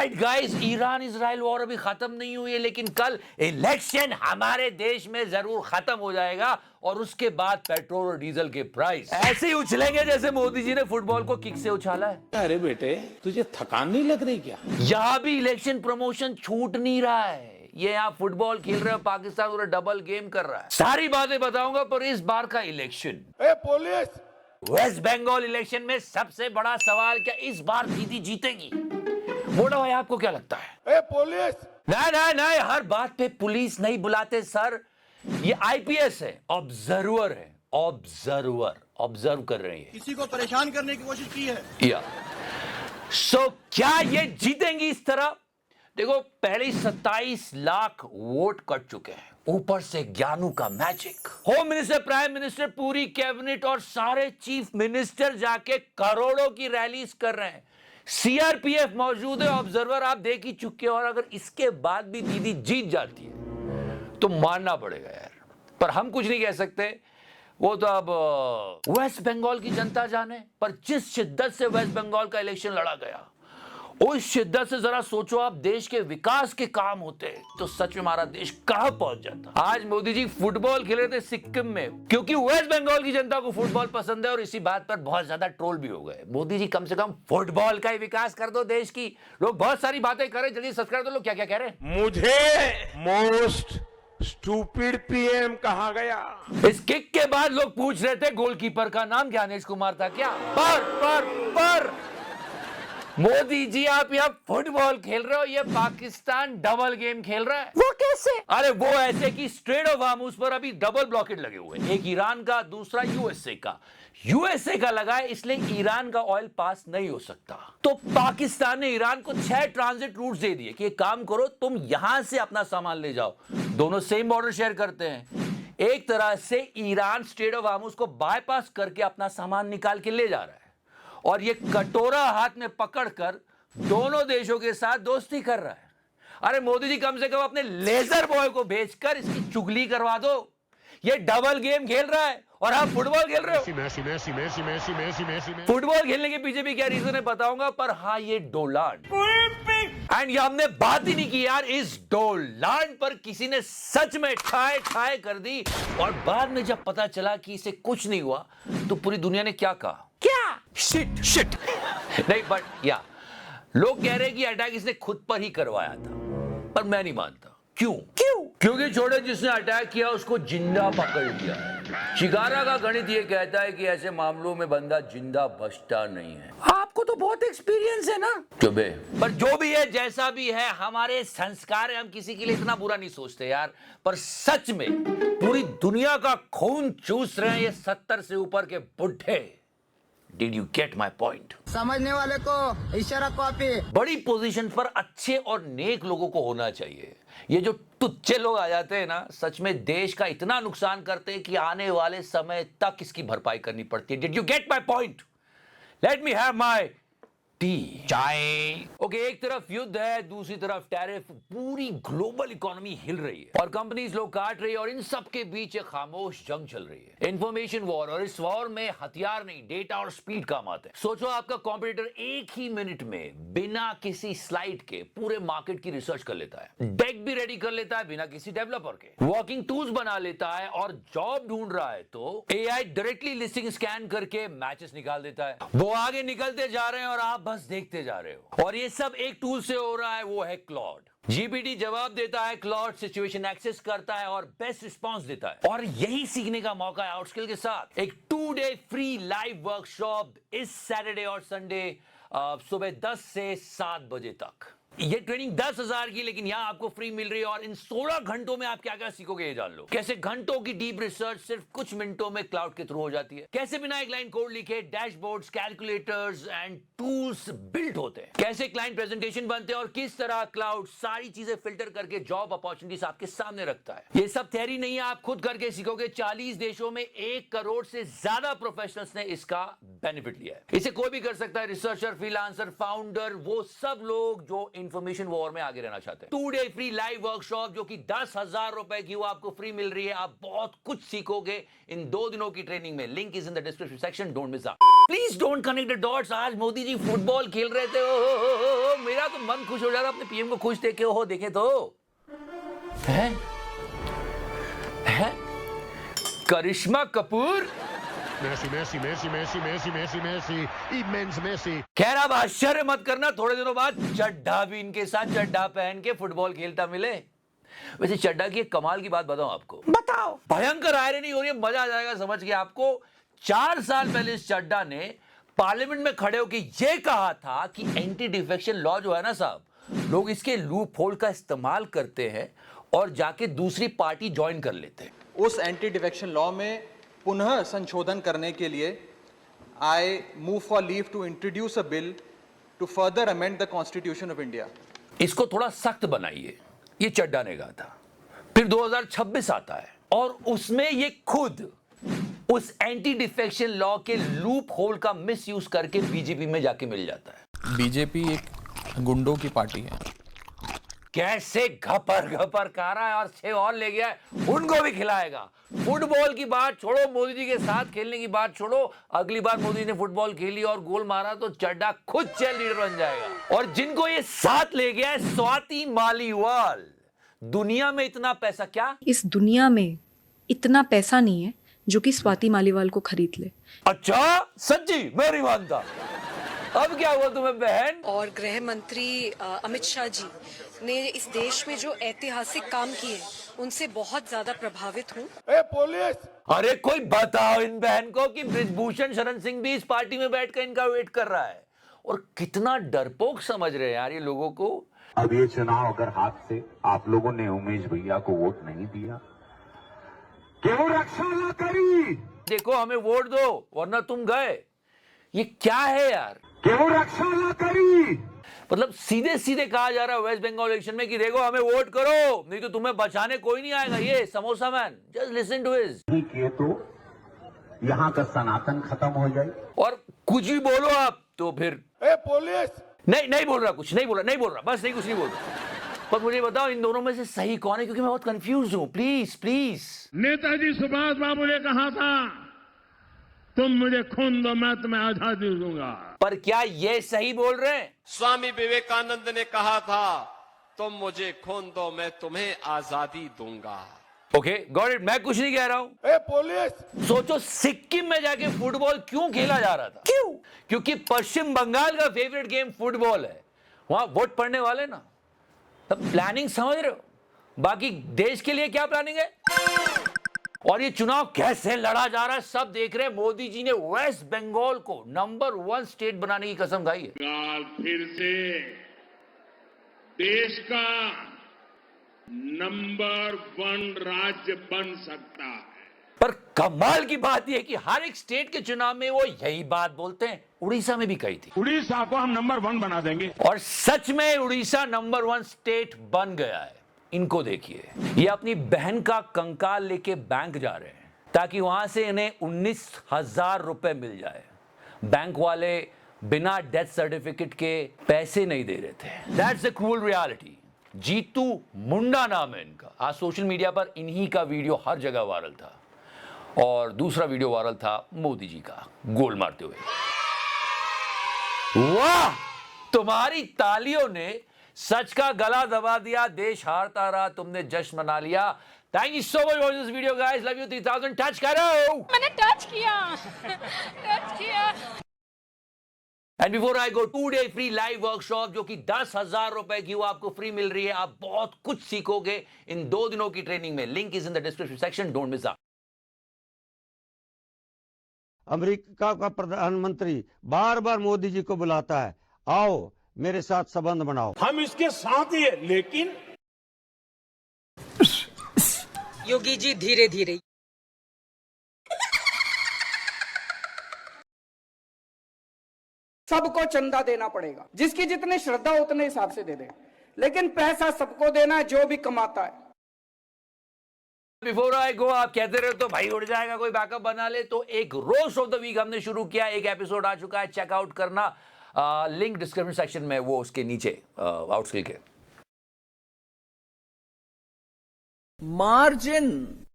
Right guys, Iran Israel war अभी खत्म नहीं हुई है, लेकिन कल इलेक्शन हमारे देश में जरूर खत्म हो जाएगा और उसके बाद पेट्रोल और डीजल के प्राइस ऐसे ही उछलेंगे जैसे मोदी जी ने फुटबॉल को किक से उछाला है। अरे बेटे, तुझे थकान नहीं लग रही क्या? यहाँ भी इलेक्शन प्रमोशन छूट नहीं रहा है। ये यहाँ फुटबॉल खेल रहे हो, पाकिस्तान पूरा डबल गेम कर रहा है। सारी बातें बताऊंगा, पर इस बार का election, police! West Bengal election में सबसे बड़ा सवाल, क्या इस बार दीदी जीतेगी? मोटा भाई, आपको क्या लगता है? पुलिस! नहीं, हर बात पे पुलिस नहीं बुलाते सर। ये आईपीएस है, ऑब्जर्वर है, ऑब्जर्व कर रहे हैं। किसी को परेशान करने की कोशिश की है या सो क्या ये जीतेंगी इस तरह? देखो, पहले 27 लाख वोट कट चुके हैं, ऊपर से ज्ञानू का magic. Home minister, prime minister, पूरी कैबिनेट और सारे चीफ मिनिस्टर जाके करोड़ों की रैलीज कर रहे हैं। सीआरपीएफ मौजूद है, ऑब्जर्वर आप देख ही चुके हो। और अगर इसके बाद भी दीदी जीत जाती है तो मानना पड़ेगा यार, पर हम कुछ नहीं कह सकते। वो तो अब वेस्ट बंगाल की जनता जाने। पर जिस शिद्दत से वेस्ट बंगाल का इलेक्शन लड़ा गया, उस शिद्दत से जरा सोचो, आप देश के विकास के काम होते तो सच में हमारा देश कहां पहुंच जाता। आज मोदी जी फुटबॉल खेल रहे थे सिक्किम में, क्योंकि वेस्ट बंगाल की जनता को फुटबॉल पसंद है और इसी बात पर बहुत ज्यादा ट्रोल भी हो गए। मोदी जी कम से कम फुटबॉल का ही विकास कर दो देश की। लोग बहुत सारी बातें कर रहे, जल्दी सब्सक्राइब कर लो। क्या क्या कह रहे हैं? मुझे मोस्ट स्टूपिड पीएम कहा गया। इस किक के बाद लोग पूछ रहे थे गोलकीपर का नाम ज्ञानेश कुमार था क्या? पर मोदी जी, आप यहाँ फुटबॉल खेल रहे हो, ये पाकिस्तान डबल गेम खेल रहा है। वो कैसे? अरे वो ऐसे कि स्ट्रेट ऑफ हार्मुज पर अभी डबल ब्लॉकेट लगे हुए हैं, एक ईरान का, दूसरा यूएसए का लगा है, इसलिए ईरान का ऑयल पास नहीं हो सकता। तो पाकिस्तान ने ईरान को 6 ट्रांजिट रूट दे दिए कि एक काम करो, तुम यहां से अपना सामान ले जाओ। दोनों सेम बॉर्डर शेयर करते हैं। एक तरह से ईरान स्ट्रेट ऑफ हार्मुज को बाईपास करके अपना सामान निकाल के ले जा रहा है, और ये कटोरा हाथ में पकड़कर दोनों देशों के साथ दोस्ती कर रहा है। अरे मोदी जी, कम से कम अपने लेजर बॉय को भेजकर इसकी चुगली करवा दो। ये डबल गेम खेल रहा है और आप फुटबॉल खेल रहे हो। फुटबॉल खेलने के पीछे भी क्या रीजन है बताऊंगा, पर हाँ, ये डोलांड, एंड ये हमने बात ही नहीं की यार, इस डोलांड पर किसी ने सच में ठाए कर दी। और बाद में जब पता चला कि इसे कुछ नहीं हुआ, तो पूरी दुनिया ने क्या कहा? क्या? शिट नहीं, बट या लोग कह रहे हैं कि अटैक इसने खुद पर ही करवाया था, पर मैं नहीं मानता। क्यों? क्योंकि छोटे जिसने अटैक किया उसको जिंदा पकड़ लिया। शिकारा का गणित ये कहता है कि ऐसे मामलों में बंदा जिंदा बचता नहीं है। आपको तो बहुत एक्सपीरियंस है ना। चुबे, पर जो भी है, जैसा भी है, हमारे संस्कार है, हम किसी के लिए इतना बुरा नहीं सोचते यार। पर सच में पूरी दुनिया का खून चूस रहे हैं ये 70 से ऊपर के बुढ़े। Did you get my point? समझने वाले को इशारा कॉपी। बड़ी पोजीशन पर अच्छे और नेक लोगों को होना चाहिए। ये जो टुच्चे लोग आ जाते हैं ना, सच में देश का इतना नुकसान करते हैं कि आने वाले समय तक इसकी भरपाई करनी पड़ती है। Did you get my point? Let me have my चाय। ओके, एक तरफ युद्ध है, दूसरी तरफ टैरिफ, पूरी ग्लोबल इकोनॉमी हिल रही है और कंपनीज लोग काट रही है, और इन सब के बीच एक खामोश जंग चल रही है, इंफॉर्मेशन वॉर। और इस वॉर में हथियार नहीं, डेटा और स्पीड काम आते हैं। सोचो, आपका कॉम्पिटिटर एक ही मिनट में बिना किसी स्लाइड के पूरे मार्केट की रिसर्च कर लेता है, डेक भी रेडी कर लेता है बिना किसी डेवलपर के, वर्किंग टूल्स बना लेता है, और जॉब ढूंढ रहा है तो एआई डायरेक्टली लिस्टिंग स्कैन करके मैचेस निकाल देता है। वो आगे निकलते जा रहे हैं और आप बस देखते जा रहे हो, और ये सब एक टूल से हो रहा है, वो है क्लॉड। जीपीटी जवाब देता है, क्लॉड सिचुएशन एक्सेस करता है और बेस्ट रिस्पांस देता है। और यही सीखने का मौका है आउटस्किल के साथ। एक 2-डे फ्री लाइव वर्कशॉप इस सैटरडे और संडे सुबह 10 से 7 बजे तक। ये ट्रेनिंग 10,000 की, लेकिन यहाँ आपको फ्री मिल रही है। और इन 16 घंटों में आप क्या क्या सीखोगे ये जान लो। कैसे घंटों की डीप रिसर्च सिर्फ कुछ मिनटों में क्लाउड के थ्रू हो जाती है। कैसे बिना एक लाइन कोड लिखे dashboards, calculators and tools build होते हैं। कैसे क्लाइंट प्रेजेंटेशन बनते हैं, और किस तरह क्लाउड सारी चीजें फिल्टर करके जॉब अपॉर्चुनिटीज आपके सामने रखता है। ये सब थ्योरी नहीं है, आप खुद करके सीखोगे। 40 देशों में 1 करोड़ से ज्यादा प्रोफेशनल्स ने इसका बेनिफिट लिया है। इसे कोई भी कर सकता है, रिसर्चर, फ्रीलांसर, फाउंडर, वो सब लोग जो इंफॉर्मेशन वॉर में आगे रहना चाहते हैं। 2 डे फ्री लाइव वर्कशॉप जो कि 10,000 रुपए की वो आपको फ्री मिल रही है। आप बहुत कुछ सीखोगे इन 2 दिनों की ट्रेनिंग में। Link is in the description section, don't miss out. Please don't connect the dots. आज मोदी जी फुटबॉल खेल रहे थे, ओ, मेरा तो मन खुश हो जाता अपने पीएम को खुश देखे। हो देखे तो है करिश्मा Kapoor. Messi, Messi, Messi, Messi, Messi, Messi, Messi, immense Messi. खैर अब आश्चर्य मत करना, थोड़े दिनों बाद चड्ढा भी इनके साथ चड्ढा पहन के फुटबॉल खेलता मिले। वैसे चड्ढा की एक कमाल की बात बताऊं आपको, बताओ। भयंकर आयरनी हो रही है, मजा आ जाएगा समझ के आपको। 4 साल पहले इस चड्ढा ने पार्लियामेंट में खड़े होकर यह कहा था कि एंटी डिफेक्शन लॉ जो है ना साहब, लोग इसके लूप होल का इस्तेमाल करते हैं और जाके दूसरी पार्टी ज्वाइन कर लेते हैं। उस एंटी डिफेक्शन लॉ में पुनः संशोधन करने के लिए I move for leave to introduce a bill to further amend the constitution of India. इसको थोड़ा सख्त बनाइए, ये चड्ढा ने कहा था। फिर 2026 आता है और उसमें ये खुद उस एंटी डिफेक्शन लॉ के लूप होल का मिस यूज करके बीजेपी में जाके मिल जाता है। बीजेपी एक गुंडों की पार्टी है। कैसे घपर घपर खा रहा है और 6 और ले गया है, उनको भी खिलाएगा। फुटबॉल की बात छोड़ो, मोदी जी के साथ खेलने की बात छोड़ो। अगली बार मोदी ने फुटबॉल खेली और गोल मारा तो चड्ढा खुद चेयर लीडर बन जाएगा। और जिनको ये साथ ले गया है स्वाति मालीवाल। दुनिया में इतना पैसा, क्या इस दुनिया में इतना पैसा नहीं है जो कि स्वाति मालीवाल को खरीद ले। अच्छा सच्ची, मैं नहीं मानता। अब क्या हुआ तुम्हें बहन? और गृह मंत्री अमित शाह जी ने इस देश में जो ऐतिहासिक काम किए उनसे बहुत ज्यादा प्रभावित हूँ। ए पुलिस! अरे कोई बताओ इन बहन को कि बृजभूषण शरण सिंह भी इस पार्टी में बैठकर इनका वेट कर रहा है। और कितना डरपोक समझ रहे हैं यार ये लोगों को। अब ये चुनाव अगर हाथ से आप लोगों ने उमेश भैया को वोट नहीं दिया, क्यों रक्षा न करी? देखो हमें वोट दो वरना तुम गए। ये क्या है यार? क्यों रक्षा न करी? मतलब सीधे सीधे कहा जा रहा है वेस्ट बंगाल इलेक्शन में कि देखो हमें वोट करो, नहीं तो तुम्हें बचाने कोई नहीं आएगा। ये samosa man, just listen to his. नहीं किए तो यहाँ का सनातन खत्म हो जाए। और कुछ भी बोलो आप तो फिर ए पुलिस! नहीं बोल रहा, कुछ नहीं बोल रहा, बस नहीं, कुछ नहीं बोल रहा। पर मुझे बताओ इन दोनों में से सही कौन है, क्योंकि मैं बहुत कंफ्यूज हूं। प्लीज। नेताजी सुभाष बाबू ने कहा था, तुम मुझे खून दो मैं तुम्हें आजादी दूंगा। पर क्या ये सही बोल रहे हैं? स्वामी विवेकानंद ने कहा था, तुम मुझे खून दो मैं तुम्हें आजादी दूंगा। ओके गॉट इट, मैं कुछ नहीं कह रहा हूं। ए पुलिस! सोचो सिक्किम में जाके फुटबॉल क्यों खेला जा रहा था? क्यों? क्योंकि पश्चिम बंगाल का फेवरेट गेम फुटबॉल है। वहां वोट पड़ने वाले ना, तब प्लानिंग समझ रहे हो? बाकी देश के लिए क्या प्लानिंग है? और ये चुनाव कैसे लड़ा जा रहा है सब देख रहे हैं। मोदी जी ने वेस्ट बंगाल को नंबर 1 स्टेट बनाने की कसम खाई है। बंगाल फिर से देश का नंबर 1 राज्य बन सकता है। पर कमाल की बात यह है कि हर एक स्टेट के चुनाव में वो यही बात बोलते हैं। उड़ीसा में भी कही थी, उड़ीसा को हम नंबर 1 बना देंगे। और सच में उड़ीसा नंबर 1 स्टेट बन गया है। इनको देखिए, ये अपनी बहन का कंकाल लेके बैंक जा रहे हैं ताकि वहां से इन्हें 19,000 रुपए मिल जाए। बैंक वाले बिना डेथ सर्टिफिकेट के पैसे नहीं दे रहे थे। That's the cruel reality. Jitu Munda नाम है इनका। आज सोशल मीडिया पर इन्हीं का वीडियो हर जगह वायरल था। और दूसरा वीडियो वायरल था मोदी जी का गोल मारते हुए। वाह, तुम्हारी तालियों ने सच का गला दबा दिया। देश हारता रहा, तुमने जश्न मना लिया। Thank you so much for this video guys. Love you 3000। Touch करो। मैंने टच किया। And before I go, 2 day free live workshop जो कि 10,000 रुपए की वो आपको फ्री मिल रही है। आप बहुत कुछ सीखोगे इन 2 दिनों की ट्रेनिंग में। Link is in the description section, don't miss out. America का प्रधानमंत्री बार बार मोदी जी को बुलाता है, आओ मेरे साथ संबंध बनाओ। हम इसके साथ ही है, लेकिन योगी जी धीरे धीरे। सबको चंदा देना पड़ेगा, जिसकी जितनी श्रद्धा उतने हिसाब से दे दे, लेकिन पैसा सबको देना है जो भी कमाता है। बिफोर आई गो, आप कहते रहे तो भाई उड़ जाएगा, कोई बैकअप बना ले। तो एक रोस्ट ऑफ द वीक हमने शुरू किया, एक एपिसोड आ चुका है, चेकआउट करना। लिंक डिस्क्रिप्शन सेक्शन में वो उसके नीचे आउटस्किल के मार्जिन